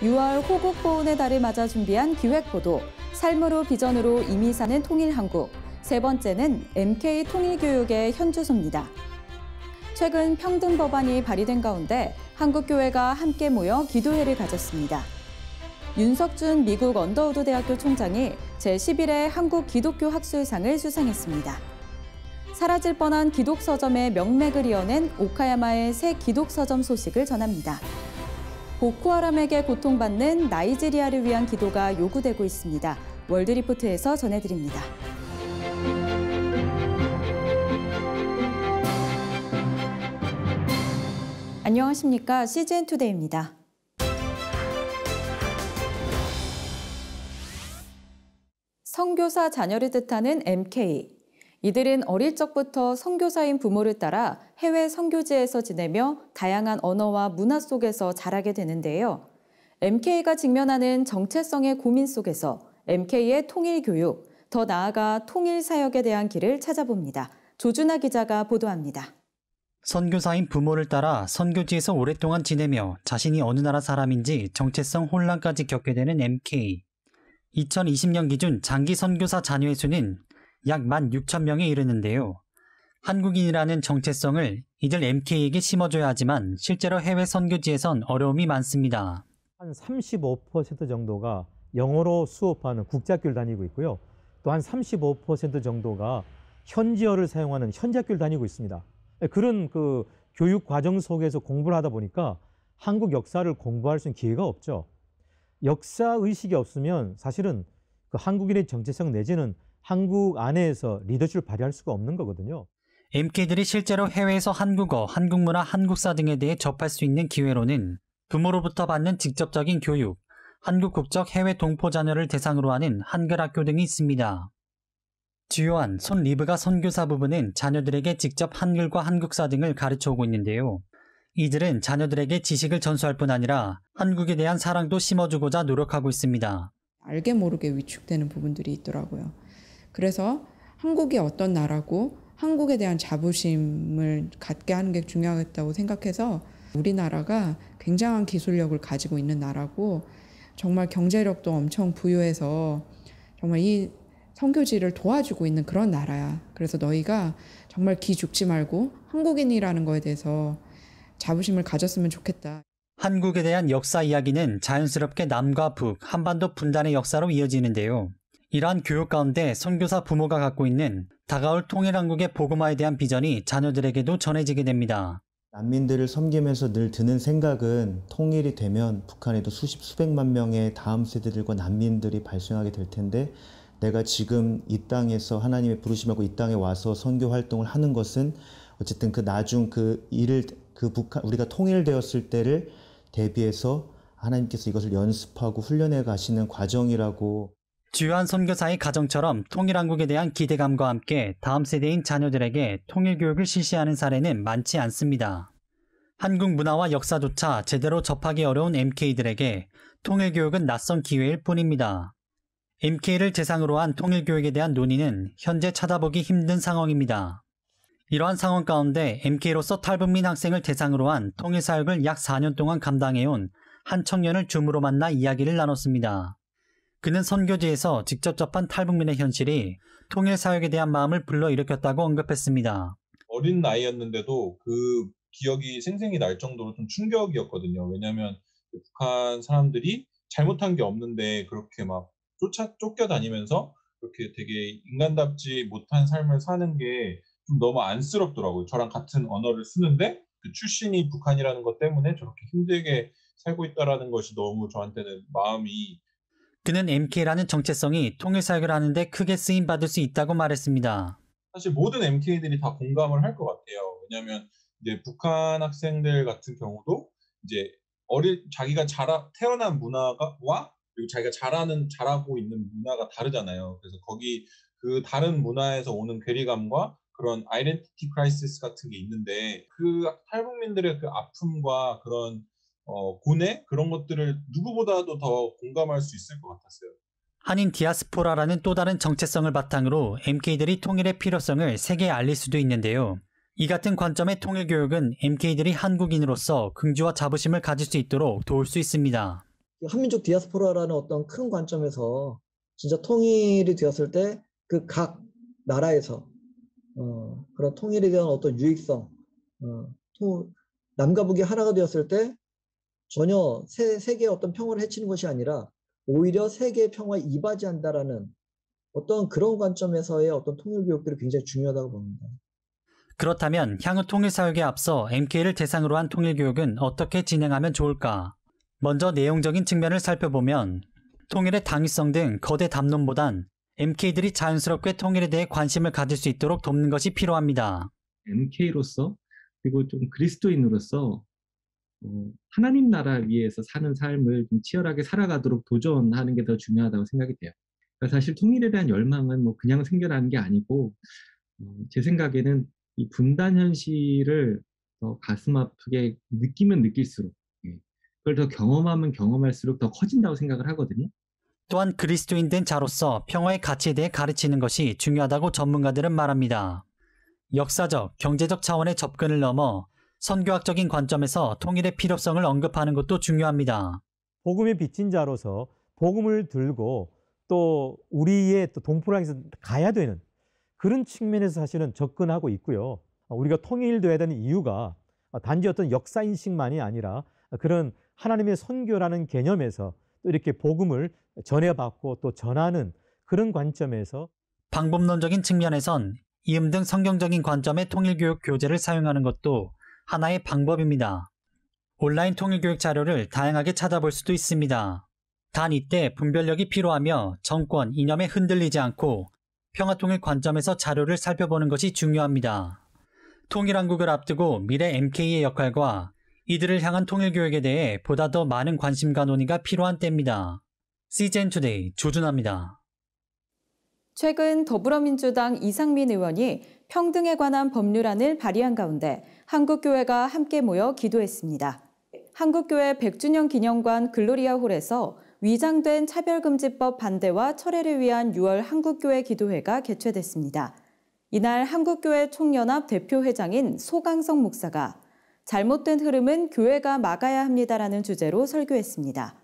6월 호국보훈의 달을 맞아 준비한 기획보도, 삶으로 비전으로 이미 사는 통일한국. 세 번째는 MK 통일교육의 현주소입니다. 최근 평등 법안이 발의된 가운데 한국교회가 함께 모여 기도회를 가졌습니다. 윤석준 미국 언더우드 대학교 총장이 제11회 한국 기독교 학술상을 수상했습니다. 사라질 뻔한 기독서점의 명맥을 이어낸 오카야마의 새 기독서점 소식을 전합니다. 보코하람에게 고통받는 나이지리아를 위한 기도가 요구되고 있습니다. 월드리포트에서 전해드립니다. 안녕하십니까? CGN투데이입니다. 선교사 자녀를 뜻하는 MK. 이들은 어릴 적부터 선교사인 부모를 따라 해외 선교지에서 지내며 다양한 언어와 문화 속에서 자라게 되는데요. MK가 직면하는 정체성의 고민 속에서 MK의 통일교육, 더 나아가 통일사역에 대한 길을 찾아봅니다. 조준하 기자가 보도합니다. 선교사인 부모를 따라 선교지에서 오랫동안 지내며 자신이 어느 나라 사람인지 정체성 혼란까지 겪게 되는 MK. 2020년 기준 장기 선교사 자녀의 수는 약 16,000명에 이르는데요. 한국인이라는 정체성을 이들 MK에게 심어줘야 하지만 실제로 해외 선교지에선 어려움이 많습니다. 한 35% 정도가 영어로 수업하는 국제학교를 다니고 있고요. 또 한 35% 정도가 현지어를 사용하는 현지학교를 다니고 있습니다. 그런 교육 과정 속에서 공부를 하다 보니까 한국 역사를 공부할 수 있는 기회가 없죠. 역사 의식이 없으면 사실은 한국인의 정체성 내지는 한국 안에서 리더십을 발휘할 수가 없는 거거든요. MK들이 실제로 해외에서 한국어, 한국문화, 한국사 등에 대해 접할 수 있는 기회로는 부모로부터 받는 직접적인 교육, 한국 국적 해외 동포 자녀를 대상으로 하는 한글학교 등이 있습니다. 주요한 손 리브가 선교사 부부는 자녀들에게 직접 한글과 한국사 등을 가르쳐오고 있는데요. 이들은 자녀들에게 지식을 전수할 뿐 아니라 한국에 대한 사랑도 심어주고자 노력하고 있습니다. 알게 모르게 위축되는 부분들이 있더라고요. 그래서 한국이 어떤 나라고 한국에 대한 자부심을 갖게 하는 게 중요하겠다고 생각해서 우리나라가 굉장한 기술력을 가지고 있는 나라고 정말 경제력도 엄청 부유해서 정말 이 선교지를 도와주고 있는 그런 나라야. 그래서 너희가 정말 기 죽지 말고 한국인이라는 거에 대해서 자부심을 가졌으면 좋겠다. 한국에 대한 역사 이야기는 자연스럽게 남과 북, 한반도 분단의 역사로 이어지는데요. 이러한 교육 가운데 선교사 부모가 갖고 있는 다가올 통일한국의 복음화에 대한 비전이 자녀들에게도 전해지게 됩니다. 난민들을 섬기면서 늘 드는 생각은 통일이 되면 북한에도 수백만 명의 다음 세대들과 난민들이 발생하게 될 텐데 내가 지금 이 땅에서 하나님의 부르심하고 이 땅에 와서 선교 활동을 하는 것은 어쨌든 나중 북한 우리가 통일되었을 때를 대비해서 하나님께서 이것을 연습하고 훈련해 가시는 과정이라고. 주요한 선교사의 가정처럼 통일한국에 대한 기대감과 함께 다음 세대인 자녀들에게 통일교육을 실시하는 사례는 많지 않습니다. 한국 문화와 역사조차 제대로 접하기 어려운 MK들에게 통일교육은 낯선 기회일 뿐입니다. MK를 대상으로 한 통일교육에 대한 논의는 현재 찾아보기 힘든 상황입니다. 이러한 상황 가운데 MK로서 탈북민 학생을 대상으로 한 통일사역을 약 4년 동안 감당해온 한 청년을 줌으로 만나 이야기를 나눴습니다. 그는 선교지에서 직접 접한 탈북민의 현실이 통일사역에 대한 마음을 불러일으켰다고 언급했습니다. 어린 나이였는데도 그 기억이 생생히 날 정도로 좀 충격이었거든요. 왜냐하면 북한 사람들이 잘못한 게 없는데 그렇게 막 쫓겨다니면서 그렇게 되게 인간답지 못한 삶을 사는 게 좀 너무 안쓰럽더라고요. 저랑 같은 언어를 쓰는데 그 출신이 북한이라는 것 때문에 저렇게 힘들게 살고 있다는 것이 너무 저한테는 마음이. 그는 MK라는 정체성이 통일사역을 하는데 크게 쓰임받을 수 있다고 말했습니다. 사실 모든 MK들이 다 공감을 할 것 같아요. 왜냐하면 이제 북한 학생들 같은 경우도 이제 자기가 태어난 문화와 그리고 자기가 자라고 있는 문화가 다르잖아요. 그래서 그 다른 문화에서 오는 괴리감과 그런 아이덴티티 크라이시스 같은 게 있는데 그 탈북민들의 그 아픔과 그런 고뇌 그런 것들을 누구보다도 더 공감할 수 있을 것 같았어요. 한인 디아스포라라는 또 다른 정체성을 바탕으로 MK들이 통일의 필요성을 세계에 알릴 수도 있는데요. 이 같은 관점의 통일교육은 MK들이 한국인으로서 긍지와 자부심을 가질 수 있도록 도울 수 있습니다. 한민족 디아스포라라는 어떤 큰 관점에서 진짜 통일이 되었을 때 그 각 나라에서 그런 통일에 대한 어떤 유익성, 남과 북이 하나가 되었을 때 전혀 세계의 어떤 평화를 해치는 것이 아니라 오히려 세계의 평화에 이바지한다라는 어떤 그런 관점에서의 어떤 통일 교육들이 굉장히 중요하다고 봅니다. 그렇다면 향후 통일사역에 앞서 MK를 대상으로 한 통일교육은 어떻게 진행하면 좋을까? 먼저 내용적인 측면을 살펴보면 통일의 당위성 등 거대 담론보단 MK들이 자연스럽게 통일에 대해 관심을 가질 수 있도록 돕는 것이 필요합니다. MK로서 그리고 좀 그리스도인으로서 하나님 나라 위에서 사는 삶을 좀 치열하게 살아가도록 도전하는 게 더 중요하다고 생각이 돼요. 그러니까 사실 통일에 대한 열망은 뭐 그냥 생겨나는 게 아니고 제 생각에는 이 분단 현실을 더 가슴 아프게 느끼면 느낄수록 그걸 더 경험하면 경험할수록 더 커진다고 생각을 하거든요. 또한 그리스도인 된 자로서 평화의 가치에 대해 가르치는 것이 중요하다고 전문가들은 말합니다. 역사적, 경제적 차원의 접근을 넘어 선교학적인 관점에서 통일의 필요성을 언급하는 것도 중요합니다. 복음의 빚진 자로서 복음을 들고 또 우리의 또 동포를 향해서 가야 되는 그런 측면에서 사실은 접근하고 있고요. 우리가 통일돼야 되는 이유가 단지 어떤 역사인식만이 아니라 그런 하나님의 선교라는 개념에서 또 이렇게 복음을 전해받고 또 전하는 그런 관점에서 방법론적인 측면에선 이음 등 성경적인 관점의 통일교육 교재를 사용하는 것도 하나의 방법입니다. 온라인 통일교육 자료를 다양하게 찾아볼 수도 있습니다. 단 이때 분별력이 필요하며 정권, 이념에 흔들리지 않고 평화통일 관점에서 자료를 살펴보는 것이 중요합니다. 통일한국을 앞두고 미래 MK의 역할과 이들을 향한 통일교육에 대해 보다 더 많은 관심과 논의가 필요한 때입니다. CGN투데이 조준하입니다. 최근 더불어민주당 이상민 의원이 평등에 관한 법률안을 발의한 가운데 한국교회가 함께 모여 기도했습니다. 한국교회 100주년 기념관 글로리아 홀에서 위장된 차별금지법 반대와 철회를 위한 6월 한국교회 기도회가 개최됐습니다. 이날 한국교회 총연합 대표회장인 소강성 목사가 잘못된 흐름은 교회가 막아야 합니다라는 주제로 설교했습니다.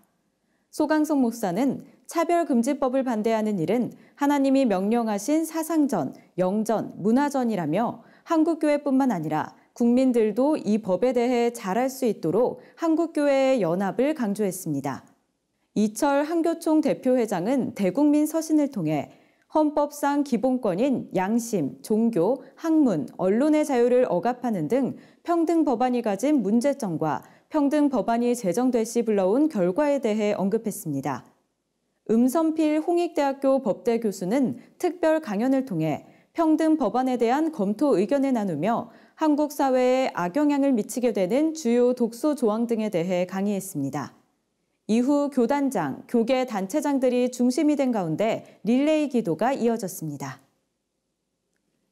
소강성 목사는 차별금지법을 반대하는 일은 하나님이 명령하신 사상전, 영전, 문화전이라며 한국교회뿐만 아니라 국민들도 이 법에 대해 잘 알 수 있도록 한국교회의 연합을 강조했습니다. 이철 한교총 대표회장은 대국민 서신을 통해 헌법상 기본권인 양심, 종교, 학문, 언론의 자유를 억압하는 등 평등 법안이 가진 문제점과 평등 법안이 제정될 시 불러온 결과에 대해 언급했습니다. 음선필 홍익대학교 법대 교수는 특별 강연을 통해 평등 법안에 대한 검토 의견을 나누며 한국 사회에 악영향을 미치게 되는 주요 독소 조항 등에 대해 강의했습니다. 이후 교단장, 교계 단체장들이 중심이 된 가운데 릴레이 기도가 이어졌습니다.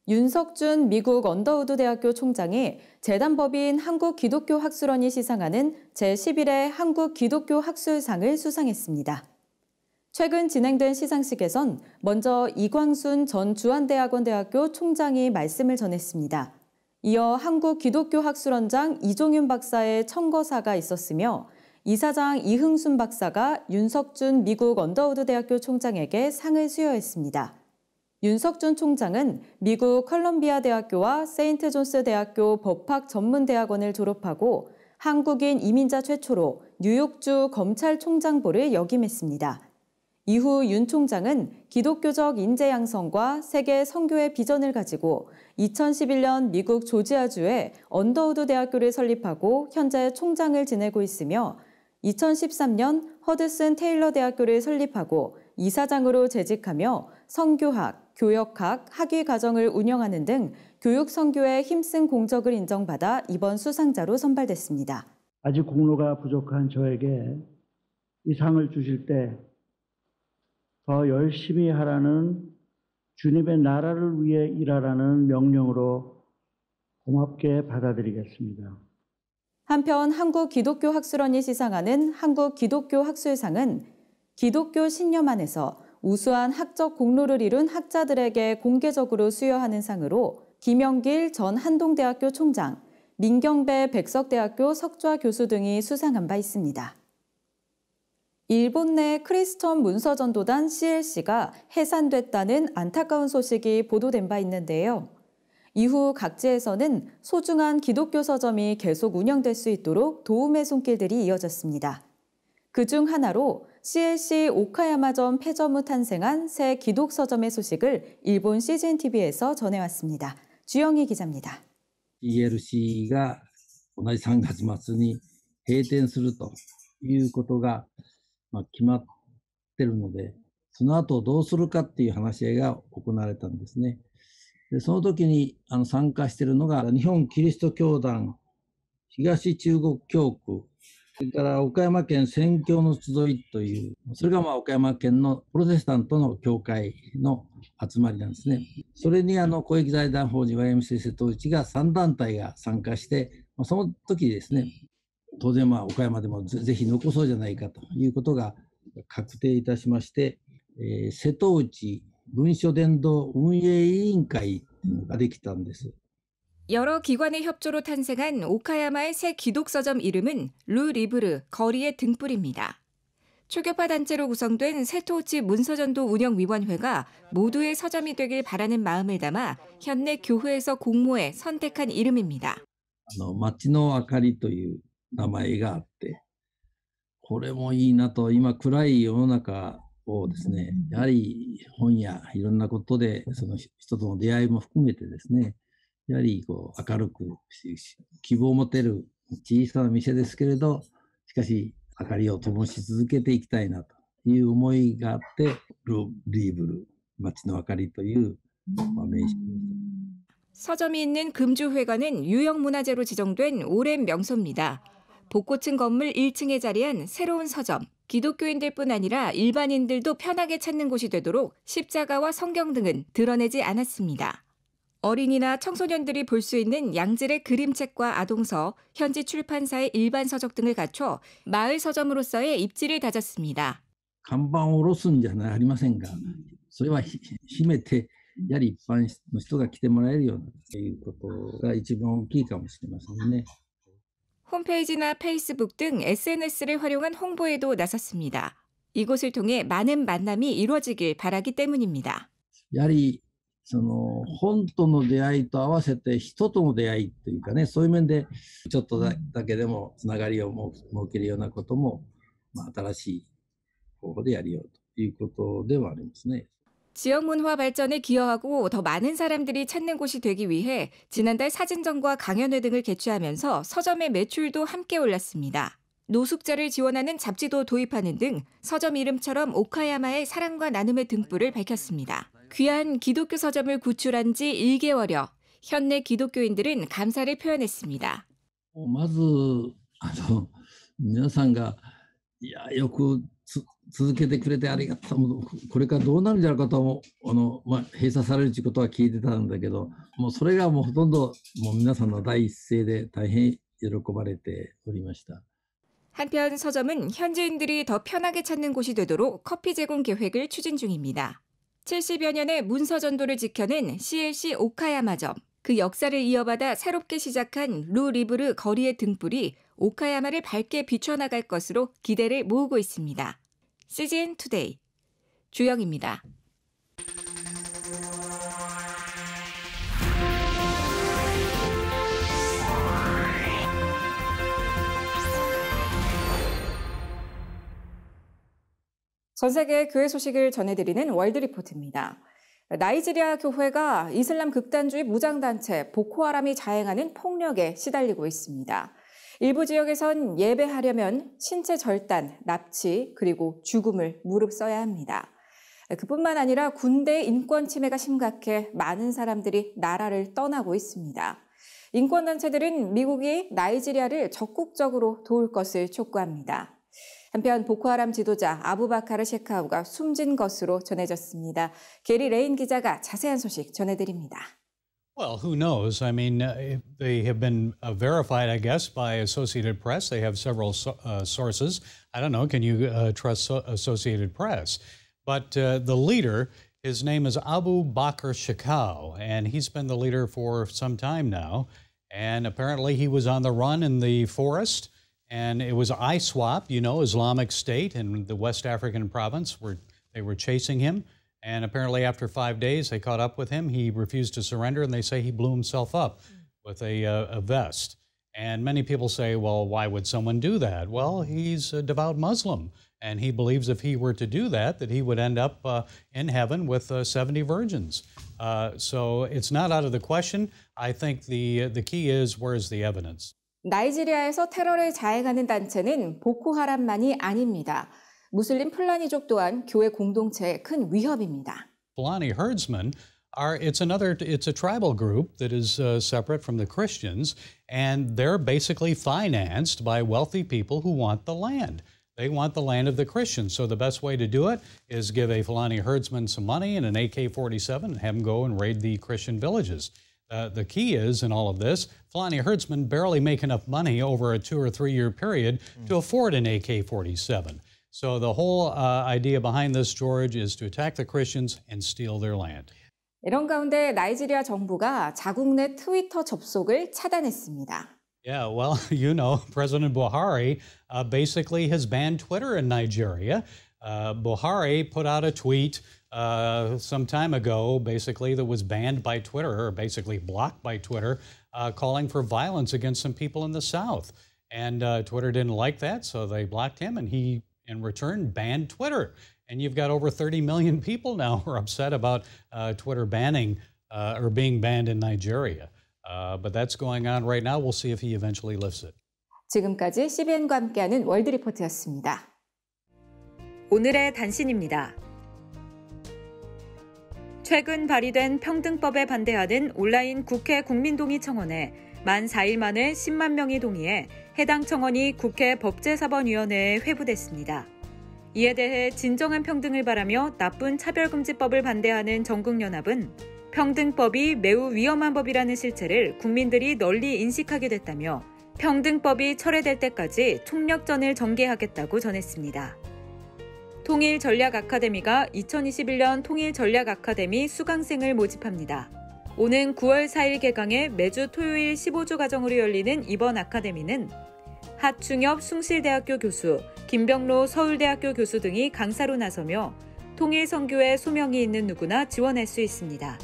윤석준 미국 언더우드 대학교 총장이 재단법인 한국기독교학술원이 시상하는 제11회 한국기독교학술상을 수상했습니다. 최근 진행된 시상식에선 먼저 이광순 전 주한대학원대학교 총장이 말씀을 전했습니다. 이어 한국기독교학술원장 이종윤 박사의 청거사가 있었으며 이사장 이흥순 박사가 윤석준 미국 언더우드 대학교 총장에게 상을 수여했습니다. 윤석준 총장은 미국 컬럼비아 대학교와 세인트 존스 대학교 법학 전문대학원을 졸업하고 한국인 이민자 최초로 뉴욕주 검찰총장보를 역임했습니다. 이후 윤 총장은 기독교적 인재 양성과 세계 선교의 비전을 가지고 2011년 미국 조지아주에 언더우드 대학교를 설립하고 현재 총장을 지내고 있으며 2013년 허드슨 테일러 대학교를 설립하고 이사장으로 재직하며 선교학, 교역학, 학위 과정을 운영하는 등 교육 선교에 힘쓴 공적을 인정받아 이번 수상자로 선발됐습니다. 아직 공로가 부족한 저에게 이 상을 주실 때 더 열심히 하라는 주님의 나라를 위해 일하라는 명령으로 고맙게 받아들이겠습니다. 한편 한국기독교학술원이 시상하는 한국기독교학술상은 기독교 신념 안에서 우수한 학적 공로를 이룬 학자들에게 공개적으로 수여하는 상으로 김영길 전 한동대학교 총장, 민경배 백석대학교 석좌 교수 등이 수상한 바 있습니다. 일본 내 크리스천 문서전도단 CLC가 해산됐다는 안타까운 소식이 보도된 바 있는데요. 이후 각지에서는 소중한 기독교 서점이 계속 운영될 수 있도록 도움의 손길들이 이어졌습니다. 그중 하나로 CLC 오카야마점 폐점 후 탄생한 새 기독 서점의 소식을 일본 CGN-TV에서 전해왔습니다. 주영희 기자입니다. CLCが同じ3月末に閉店するということが決まってるので、その後どうするかっていう話し合いが行われたんですね。でその時に参加しているのが日本キリスト教団東中国教区、それから岡山県宣教の集いという、それが岡山県のプロテスタントの教会の集まりなんですね。それに公益財団法人 YMCA 瀬戸内が3団体が参加して、その時ですね、当然岡山でもぜひ残そうじゃないかということが確定いたしまして、瀬戸内文書伝道運営委員会ができたんです。 여러 기관의 협조로 탄생한 오카야마의 새 기독서점 이름은 루리브르 거리의 등불입니다. 초교파 단체로 구성된 세토우치 문서전도 운영위원회가 모두의 서점이 되길 바라는 마음을 담아 현내 교회에서 공모해 선택한 이름입니다. 街の明かりという名前があって、これもいいなと、今暗い世の中をですね、やはり本やいろんなことでその人との出会いも含めてですね、やはり明るく希望を持てる小さな店ですけれど、しかし明かりを灯し続けていきたいなという思いがあって、ルリーブル、街の明かりという名詞。 서점이 있는 금주회관은 유형문화재로 지정된 오랜 명소입니다. 복고층 건물 1층에 자리한 새로운 서점. 기독교인들뿐 아니라 일반인들도 편하게 찾는 곳이 되도록 십자가와 성경 등은 드러내지 않았습니다. 어린이나 청소년들이 볼 수 있는 양질의 그림책과 아동서, 현지 출판사의 일반 서적 등을 갖춰 마을 서점으로서의 입지를 다졌습니다. 看板を下ろすんじゃありませんが、それは秘めてやはり一般の人が来てもらえるようなということが一番大きいかもしれませんね。 홈페이지나 페이스북 등 SNS를 활용한 홍보에도 나섰습니다. 이곳을 통해 많은 만남이 이루어지길 바라기 때문입니다. やはり本との出会いと合わせて人との出会いというかね、そういう面でちょっとだけでもつながりを設けるようなことも、新しい方法でやりようということではありますね。 지역 문화 발전에 기여하고 더 많은 사람들이 찾는 곳이 되기 위해 지난달 사진전과 강연회 등을 개최하면서 서점의 매출도 함께 올랐습니다. 노숙자를 지원하는 잡지도 도입하는 등 서점 이름처럼 오카야마의 사랑과 나눔의 등불을 밝혔습니다. 귀한 기독교 서점을 구출한 지 1개월여, 현내 기독교인들은 감사를 표현했습니다. まず皆さんがよく続けてくれてありがとう。これからどうなるんじゃないかと閉鎖されるということは聞いてたんだけど、もうそれがほとんど皆さんの第一声で大変喜ばれておりました。 한편 서점은 현지인들이 더 편하게 찾는 곳이 되도록 커피 제공 계획을 추진 중입니다. 70여 년의 문서 전도를 지켜낸 CLC 오카야마점. 그 역사를 이어받아 새롭게 시작한 루리브르 거리의 등불이 오카야마를 밝게 비춰나갈 것으로 기대를 모으고 있습니다. CGN 투데이 주영입니다. 전 세계 교회 소식을 전해드리는 월드리포트입니다. 나이지리아 교회가 이슬람 극단주의 무장단체 보코하람이 자행하는 폭력에 시달리고 있습니다. 일부 지역에선 예배하려면 신체 절단, 납치, 그리고 죽음을 무릅써야 합니다. 그뿐만 아니라 군대의 인권 침해가 심각해 많은 사람들이 나라를 떠나고 있습니다. 인권단체들은 미국이 나이지리아를 적극적으로 도울 것을 촉구합니다. 한편 보코하람 지도자 아부바카르 셰카우가 숨진 것으로 전해졌습니다. 게리 레인 기자가 자세한 소식 전해드립니다. Well, who knows? I mean, they have been verified, I guess, by Associated Press. They have several sources. I don't know. Can you trust Associated Press? But the leader, his name is Abu Bakr Shekau, and he's been the leader for some time now. And apparently he was on the run in the forest, And it was ISWAP, you know, Islamic State in the West African province, where they were chasing him. And apparently after 5 days, they caught up with him. He refused to surrender, and they say he blew himself up with a vest. And many people say, well, why would someone do that? Well, he's a devout Muslim, and he believes if he were to do that, that he would end up in heaven with 70 virgins. So it's not out of the question. I think the key is, where's the evidence? 나이지리아에서 테러를 자행하는 단체는 보코하람만이 아닙니다. 무슬림 플라니족 또한 교회 공동체에 큰 위협입니다. Fulani herdsmen it's a tribal group that is separate from the Christians, and they're basically financed by wealthy people who want the land. They want the land of the Christians. So the best way to do it is give a Fulani herdsman some money and an AK-47 and have him go and raid the Christian villages. The key is, in all of this, Fulani herdsmen barely make enough money over a 2 or 3 year period to afford an AK-47. So the whole idea behind this, George, is to attack the Christians and steal their land. 이런 가운데 나이지리아 정부가 자국 내 트위터 접속을 차단했습니다. Yeah, well, you know, President Buhari basically has banned Twitter in Nigeria. Buhari put out a tweet some time ago, basically, that was banned by Twitter, or basically blocked by Twitter, calling for violence against some people in the South. And Twitter didn't like that, so they blocked him, and he, in return, banned Twitter. And you've got over 30 million people now who are upset about Twitter banning or being banned in Nigeria. But that's going on right now. We'll see if he eventually lifts it. 지금까지 CBN과 함께하는 월드리포트였습니다. 오늘의 단신입니다. 최근 발의된 평등법에 반대하는 온라인 국회 국민동의 청원에 만 4일 만에 10만 명이 동의해 해당 청원이 국회 법제사법위원회에 회부됐습니다. 이에 대해 진정한 평등을 바라며 나쁜 차별금지법을 반대하는 전국연합은 평등법이 매우 위험한 법이라는 실체를 국민들이 널리 인식하게 됐다며 평등법이 철회될 때까지 총력전을 전개하겠다고 전했습니다. 통일전략아카데미가 2021년 통일전략아카데미 수강생을 모집합니다. 오는 9월 4일 개강해 매주 토요일 15주 과정으로 열리는 이번 아카데미는 하충엽 숭실대학교 교수, 김병로 서울대학교 교수 등이 강사로 나서며 통일선교에 소명이 있는 누구나 지원할 수 있습니다.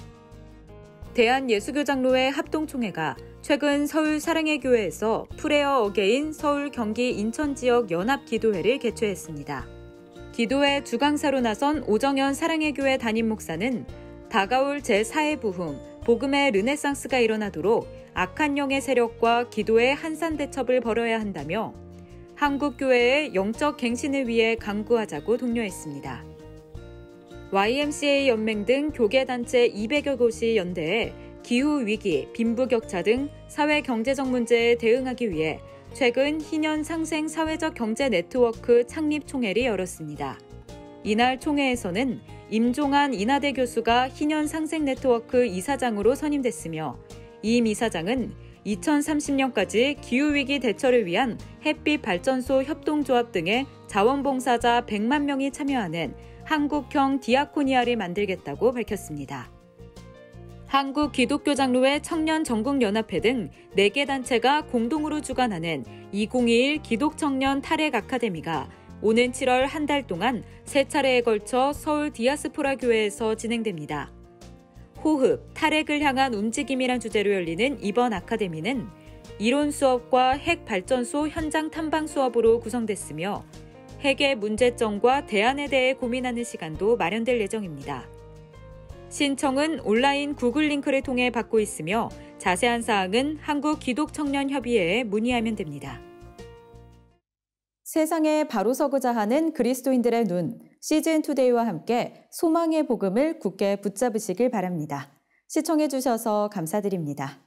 대한예수교장로회 합동총회가 최근 서울 사랑의 교회에서 프레어 어게인 서울 경기 인천 지역 연합기도회를 개최했습니다. 기도회 주강사로 나선 오정현 사랑의 교회 담임 목사는 다가올 제4의 부흥, 복음의 르네상스가 일어나도록 악한 영의 세력과 기도의 한산대첩을 벌여야 한다며 한국교회의 영적 갱신을 위해 강구하자고 독려했습니다. YMCA 연맹 등 교계단체 200여 곳이 연대해 기후위기, 빈부격차 등 사회경제적 문제에 대응하기 위해 최근 희년 상생 사회적 경제 네트워크 창립 총회를 열었습니다. 이날 총회에서는 임종환 인하대 교수가 희년 상생 네트워크 이사장으로 선임됐으며 임 이사장은 2030년까지 기후위기 대처를 위한 햇빛 발전소 협동조합 등의 자원봉사자 100만 명이 참여하는 한국형 디아코니아를 만들겠다고 밝혔습니다. 한국기독교장로회 청년전국연합회 등 4개 단체가 공동으로 주관하는 2021 기독청년 탈핵 아카데미가 오는 7월 한 달 동안 3차례에 걸쳐 서울 디아스포라 교회에서 진행됩니다. 호흡, 탈핵을 향한 움직임이란 주제로 열리는 이번 아카데미는 이론 수업과 핵 발전소 현장 탐방 수업으로 구성됐으며 핵의 문제점과 대안에 대해 고민하는 시간도 마련될 예정입니다. 신청은 온라인 구글 링크를 통해 받고 있으며 자세한 사항은 한국기독청년협의회에 문의하면 됩니다. 세상에 바로 서고자 하는 그리스도인들의 눈, 시즌투데이와 함께 소망의 복음을 굳게 붙잡으시길 바랍니다. 시청해주셔서 감사드립니다.